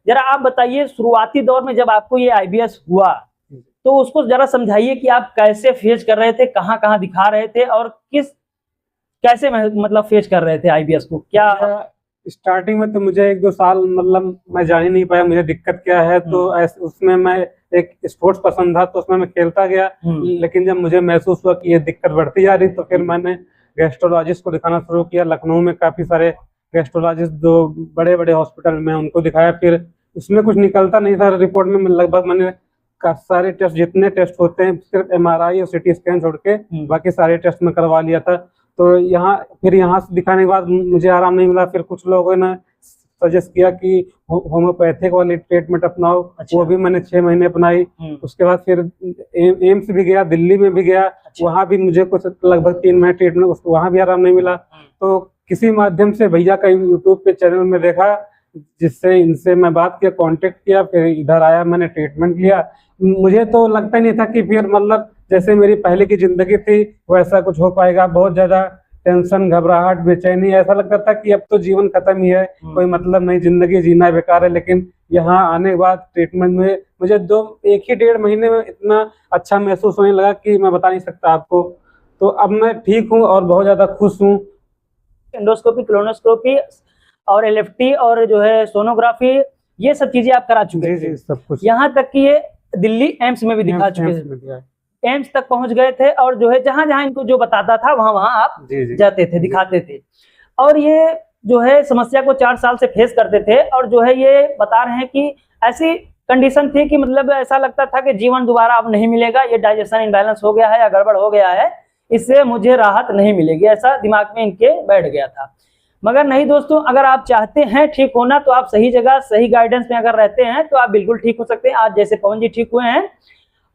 जरा आप बताइए, शुरुआती दौर में जब आपको ये आईबीएस हुआ तो उसको जरा समझाइए कि आप कैसे फेस कर रहे थे, कहाँ-कहाँ दिखा रहे थे और कैसे मतलब फेस कर रहे थे आईबीएस को? क्या स्टार्टिंग में तो मुझे 1-2 साल मतलब मैं जान ही नहीं पाया मुझे दिक्कत क्या है, तो उसमें मैं एक स्पोर्ट्स पसंद था तो उसमें मैं खेलता गया। लेकिन जब मुझे महसूस हुआ कि ये दिक्कत बढ़ती जा रही तो फिर मैंने गैस्ट्रोलॉजिस्ट को दिखाना शुरू किया। लखनऊ में काफ़ी सारे गैस्ट्रोलॉजिस्ट जो बड़े-बड़े हॉस्पिटल में उनको दिखाया, फिर उसमें कुछ निकलता नहीं था रिपोर्ट में। लगभग मैंने सारे टेस्ट जितने टेस्ट होते हैं सिर्फ एमआरआई और सीटी स्कैन छोड़ के बाकी सारे टेस्ट मैं करवा लिया था। तो यहाँ से दिखाने के बाद मुझे आराम नहीं मिला। फिर कुछ लोगों ने सजेस्ट किया कि होम्योपैथिक वाली ट्रीटमेंट अपनाओ। अच्छा। वो भी मैंने 6 महीने अपनाई। उसके बाद फिर एम्स भी गया, दिल्ली में भी गया। अच्छा। वहाँ भी मुझे कुछ लगभग 3 महीने ट्रीटमेंट, वहाँ भी आराम नहीं मिला। तो किसी माध्यम से भैया का यूट्यूब पे चैनल में देखा, जिससे इनसे मैं बात किया, कांटेक्ट किया, फिर इधर आया, मैंने ट्रीटमेंट लिया। मुझे तो लगता ही नहीं था कि फिर मतलब जैसे मेरी पहले की जिंदगी थी वैसा कुछ हो पाएगा। बहुत ज्यादा टेंशन, घबराहट, बेचैनी, ऐसा लगता था कि अब तो जीवन खत्म ही है, कोई मतलब नहीं, जिंदगी जीना बेकार है। लेकिन यहाँ आने के बाद ट्रीटमेंट में मुझे 1 ही 1.5 महीने में इतना अच्छा महसूस होने लगा कि मैं बता नहीं सकता आपको। तो अब मैं ठीक हूँ और बहुत ज्यादा खुश हूँ। एंडोस्कोपी, कोलोनोस्कोपी और एलएफटी और जो है सोनोग्राफी, ये सब चीजें आप करा चुके थे। सब कुछ। यहाँ तक कि ये दिल्ली एम्स में भी दिखा चुके थे, एम्स तक पहुंच गए थे और जो है जहां जहां इनको जो बताता था वहां वहां आप जाते थे, दिखाते थे। और ये जो है समस्या को 4 साल से फेस करते थे और जो है ये बता रहे हैं कि ऐसी कंडीशन थी कि मतलब ऐसा लगता था कि जीवन दोबारा अब नहीं मिलेगा, ये डाइजेशन इम्बैलेंस हो गया है या गड़बड़ हो गया है, इससे मुझे राहत नहीं मिलेगी, ऐसा दिमाग में इनके बैठ गया था। मगर नहीं दोस्तों, अगर आप चाहते हैं ठीक होना तो आप सही जगह सही गाइडेंस में अगर रहते हैं तो आप बिल्कुल ठीक हो सकते हैं। आज जैसे पवन जी ठीक हुए हैं।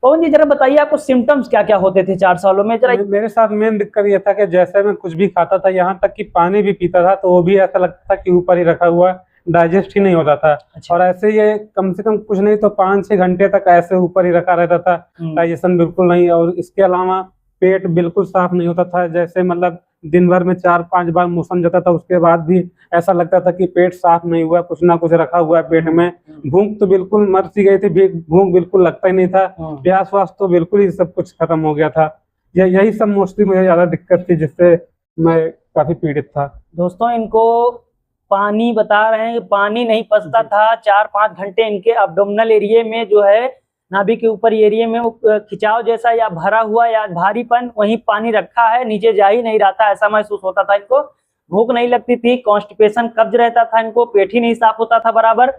पवन जी जरा बताइए आपको सिम्टम्स क्या क्या होते थे 4 सालों में? जरा मेरे साथ मेन दिक्कत ये था कि जैसे मैं कुछ भी खाता था, यहाँ तक कि पानी भी पीता था तो वो भी ऐसा लगता था कि ऊपर ही रखा हुआ, डाइजेस्ट ही नहीं होता था। अच्छा। और ऐसे ये कम से कम कुछ नहीं तो 5-6 घंटे तक ऐसे ऊपर ही रखा रहता था, डाइजेशन बिल्कुल नहीं। और इसके अलावा पेट बिल्कुल साफ नहीं होता था, जैसे मतलब दिन भर में 4-5 बार मोशन जाता था, उसके बाद भी ऐसा लगता था कि पेट साफ नहीं हुआ, कुछ ना कुछ रखा हुआ है पेट में। भूख तो बिल्कुल मर सी गई थी, भूख बिल्कुल लगता ही नहीं था। प्यास वास तो बिल्कुल ही सब कुछ खत्म हो गया था। यही सब मोस्टली मुझे ज्यादा दिक्कत थी, जिससे मैं काफी पीड़ित था। दोस्तों इनको पानी बता रहे हैं, पानी नहीं पचता था 4-5 घंटे, इनके अब्डोमिनल एरिया में जो है नाभि के ऊपर एरिया में वो खिंचाव जैसा या भरा हुआ या भारीपन, वहीं पानी रखा है, नीचे जा ही नहीं रहा था, ऐसा महसूस होता था इनको। भूख नहीं लगती थी, कॉन्स्टिपेशन, कब्ज रहता था इनको, पेट ही नहीं साफ होता था बराबर।